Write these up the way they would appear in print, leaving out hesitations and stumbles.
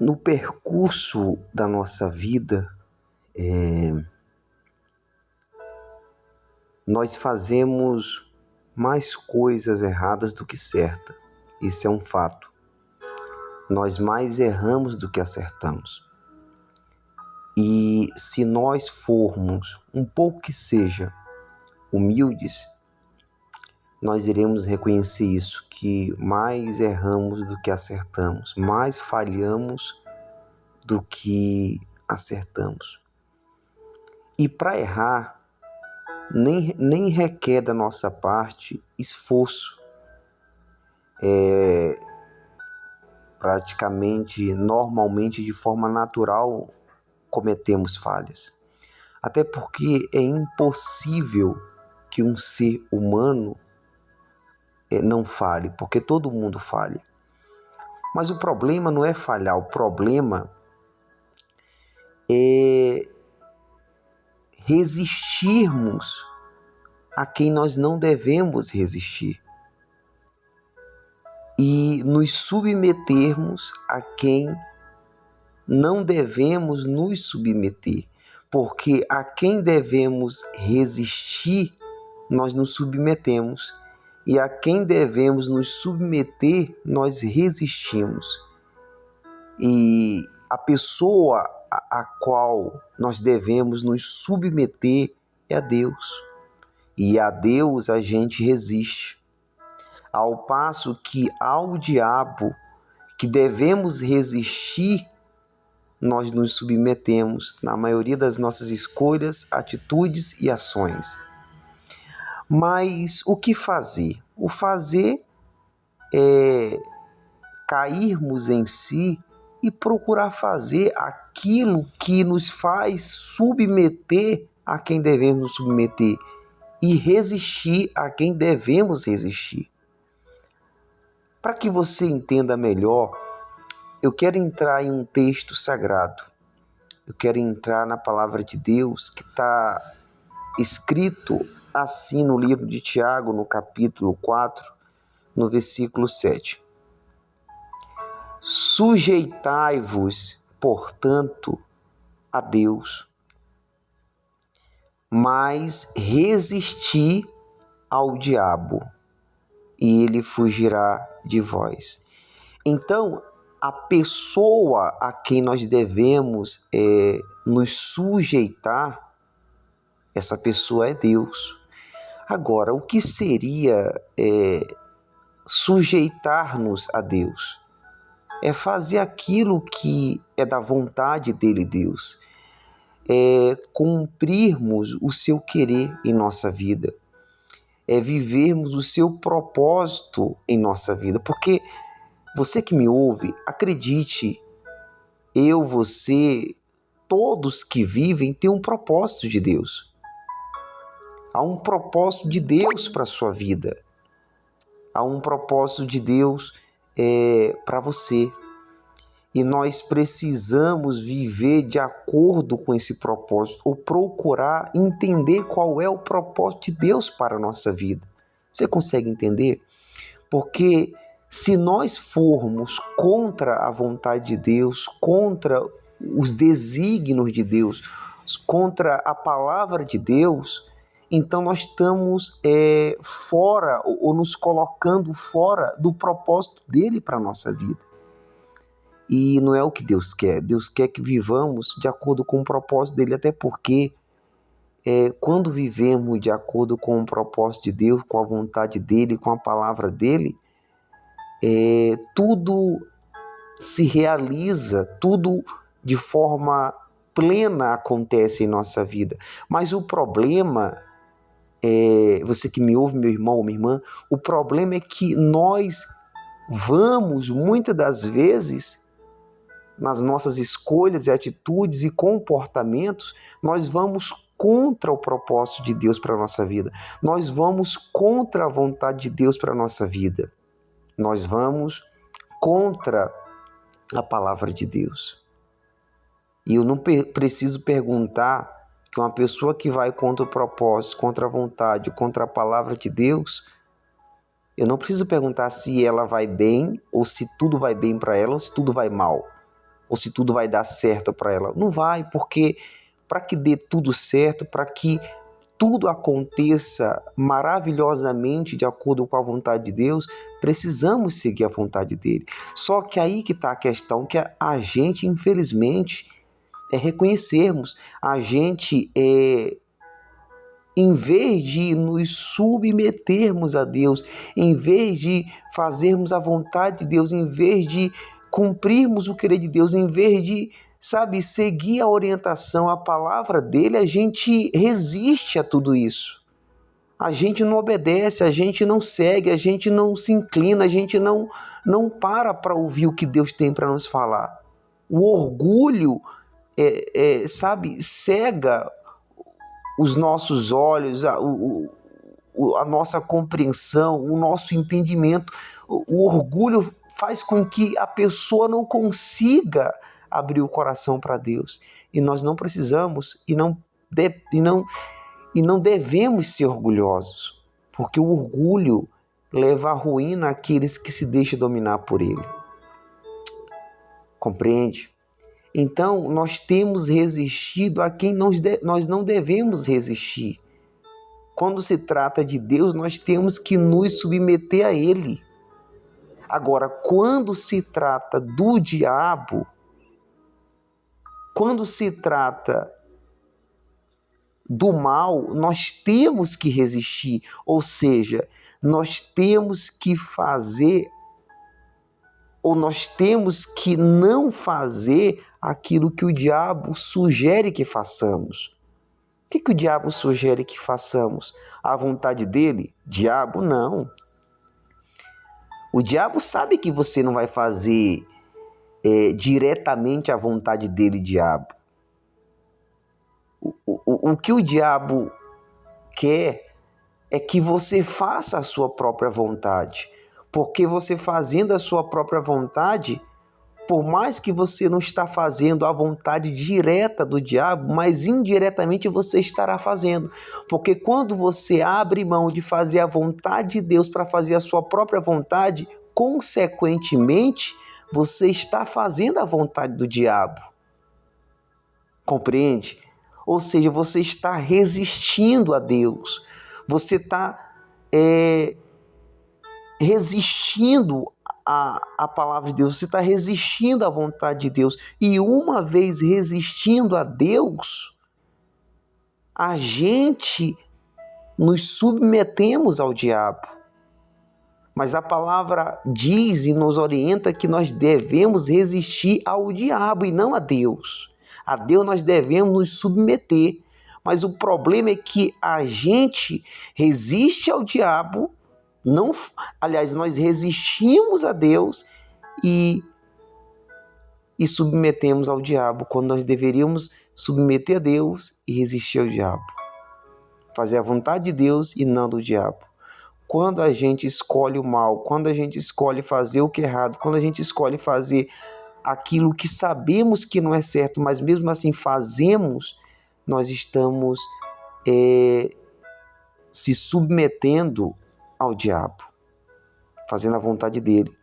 No percurso da nossa vida, nós fazemos mais coisas erradas do que certas. Isso é um fato. Nós mais erramos do que acertamos. E se nós formos, um pouco que seja, humildes, nós iremos reconhecer isso, que mais erramos do que acertamos, mais falhamos do que acertamos. E para errar, nem requer da nossa parte esforço. Praticamente, normalmente, de forma natural, cometemos falhas. Até porque é impossível que um ser humano não falhe, porque todo mundo falha. Mas o problema não é falhar, o problema é resistirmos a quem nós não devemos resistir e nos submetermos a quem não devemos nos submeter, porque a quem devemos resistir, nós nos submetemos, e a quem devemos nos submeter, nós resistimos. E a pessoa a qual nós devemos nos submeter é a Deus. E a Deus a gente resiste. Ao passo que ao diabo, que devemos resistir, nós nos submetemos na maioria das nossas escolhas, atitudes e ações. Mas o que fazer? O fazer é cairmos em si e procurar fazer aquilo que nos faz submeter a quem devemos nos submeter e resistir a quem devemos resistir. Para que você entenda melhor, eu quero entrar em um texto sagrado. Eu quero entrar na palavra de Deus que está escrito assim no livro de Tiago, no capítulo 4, no versículo 7. Sujeitai-vos, portanto, a Deus, mas resisti ao diabo, e ele fugirá de vós. Então, a pessoa a quem nós devemos nos sujeitar, essa pessoa é Deus. Agora, o que seria sujeitar-nos a Deus? É fazer aquilo que é da vontade dele, Deus. É cumprirmos o seu querer em nossa vida. É vivermos o seu propósito em nossa vida. Porque você que me ouve, acredite, eu, você, todos que vivem têm um propósito de Deus. Há um propósito de Deus para a sua vida. Há um propósito de Deus para você. E nós precisamos viver de acordo com esse propósito, ou procurar entender qual é o propósito de Deus para a nossa vida. Você consegue entender? Porque se nós formos contra a vontade de Deus, contra os desígnios de Deus, contra a palavra de Deus, então nós estamos fora, ou nos colocando fora do propósito dele para a nossa vida. E não é o que Deus quer. Deus quer que vivamos de acordo com o propósito dele, até porque quando vivemos de acordo com o propósito de Deus, com a vontade dele, com a palavra dele, tudo se realiza, tudo de forma plena acontece em nossa vida. Mas o problema, você que me ouve, meu irmão ou minha irmã, o problema é que nós vamos, muitas das vezes, nas nossas escolhas e atitudes e comportamentos, nós vamos contra o propósito de Deus para a nossa vida. Nós vamos contra a vontade de Deus para a nossa vida. Nós vamos contra a palavra de Deus. E eu não preciso perguntar que uma pessoa que vai contra o propósito, contra a vontade, contra a palavra de Deus, eu não preciso perguntar se ela vai bem, ou se tudo vai bem para ela, ou se tudo vai mal. ou se tudo vai dar certo para ela. Não vai, porque para que dê tudo certo, para que tudo aconteça maravilhosamente de acordo com a vontade de Deus, precisamos seguir a vontade dele. Só que aí que está a questão, que a gente, infelizmente, reconhecermos, a gente, em vez de nos submetermos a Deus, em vez de fazermos a vontade de Deus, em vez de cumprirmos o querer de Deus, em vez de, seguir a orientação, a palavra dele, a gente resiste a tudo isso. A gente não obedece, a gente não segue, a gente não se inclina, a gente não para ouvir o que Deus tem para nos falar. O orgulho, cega os nossos olhos, a nossa compreensão, o nosso entendimento. O orgulho faz com que a pessoa não consiga abrir o coração para Deus. E nós não precisamos e não devemos ser orgulhosos, porque o orgulho leva à ruína aqueles que se deixam dominar por ele. Compreende? Então, nós temos resistido a quem nós não devemos resistir. Quando se trata de Deus, nós temos que nos submeter a Ele. Agora, quando se trata do diabo, quando se trata do mal, nós temos que resistir. Ou seja, nós temos que fazer, ou nós temos que não fazer aquilo que o diabo sugere que façamos. O que o diabo sugere que façamos? A vontade dele? Diabo, não. O diabo sabe que você não vai fazer diretamente a vontade dele, diabo. O que o diabo quer é que você faça a sua própria vontade. Porque você fazendo a sua própria vontade, por mais que você não está fazendo a vontade direta do diabo, mas indiretamente você estará fazendo. Porque quando você abre mão de fazer a vontade de Deus para fazer a sua própria vontade, consequentemente, você está fazendo a vontade do diabo. Compreende? Ou seja, você está resistindo a Deus. Você está resistindo a palavra de Deus, você está resistindo à vontade de Deus. E uma vez resistindo a Deus, a gente nos submetemos ao diabo. Mas a palavra diz e nos orienta que nós devemos resistir ao diabo e não a Deus. A Deus nós devemos nos submeter. Mas o problema é que a gente resiste ao diabo. Nós resistimos a Deus e submetemos ao diabo, quando nós deveríamos submeter a Deus e resistir ao diabo. Fazer a vontade de Deus e não do diabo. Quando a gente escolhe o mal, quando a gente escolhe fazer o que é errado, quando a gente escolhe fazer aquilo que sabemos que não é certo, mas mesmo assim fazemos, nós estamos se submetendo ao diabo, fazendo a vontade dele.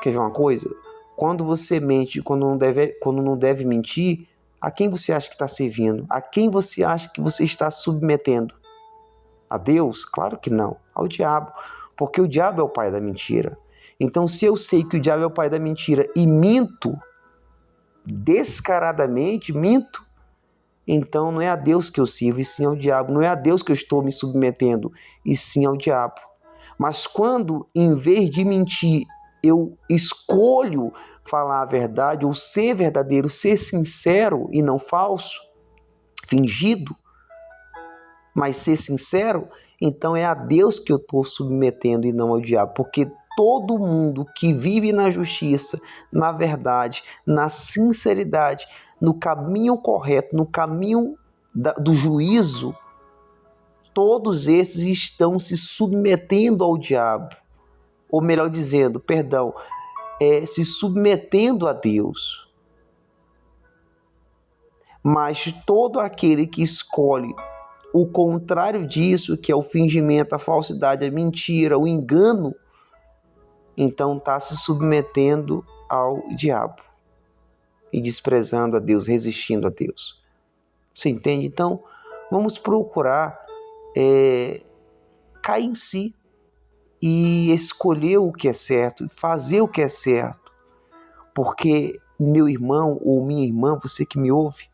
Quer ver uma coisa? Quando você mente, quando não deve mentir, a quem você acha que está servindo? A quem você acha que você está submetendo? A Deus? Claro que não. Ao diabo. Porque o diabo é o pai da mentira. Então, se eu sei que o diabo é o pai da mentira e minto, descaradamente minto, então não é a Deus que eu sirvo, e sim ao diabo. Não é a Deus que eu estou me submetendo, e sim ao diabo. Mas quando, em vez de mentir, eu escolho falar a verdade, ou ser verdadeiro, ser sincero e não falso, fingido, mas ser sincero, então é a Deus que eu estou submetendo e não ao diabo. Porque todo mundo que vive na justiça, na verdade, na sinceridade, no caminho correto, no caminho do juízo, todos esses estão se submetendo ao diabo. Ou melhor dizendo, se submetendo a Deus. Mas todo aquele que escolhe o contrário disso, que é o fingimento, a falsidade, a mentira, o engano, então está se submetendo ao diabo. e desprezando a Deus, resistindo a Deus. Você entende? Então, vamos procurar cair em si e escolher o que é certo, fazer o que é certo. Porque, meu irmão ou minha irmã, você que me ouve,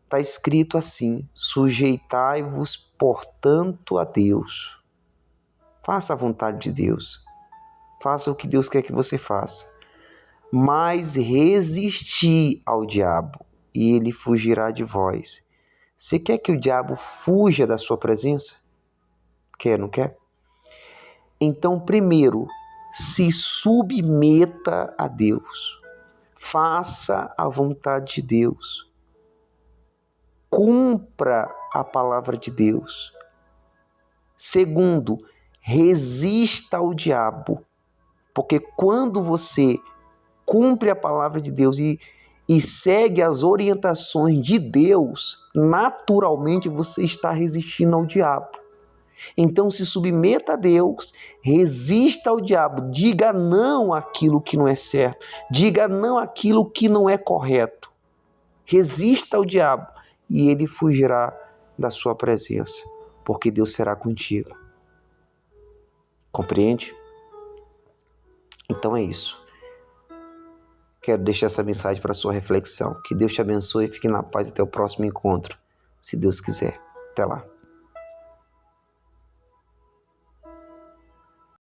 está escrito assim: sujeitai-vos, portanto, a Deus. Faça a vontade de Deus. Faça o que Deus quer que você faça. Mas resisti ao diabo, e ele fugirá de vós. Você quer que o diabo fuja da sua presença? Quer, não quer? Então, primeiro, se submeta a Deus. Faça a vontade de Deus. Cumpra a palavra de Deus. Segundo, resista ao diabo. Porque quando você cumpre a palavra de Deus e segue as orientações de Deus, naturalmente você está resistindo ao diabo. Então se submeta a Deus, resista ao diabo, diga não àquilo que não é certo, diga não àquilo que não é correto. Resista ao diabo e ele fugirá da sua presença, porque Deus será contigo. Compreende? Então é isso. Quero deixar essa mensagem para sua reflexão. Que Deus te abençoe e fique na paz até o próximo encontro, se Deus quiser. Até lá.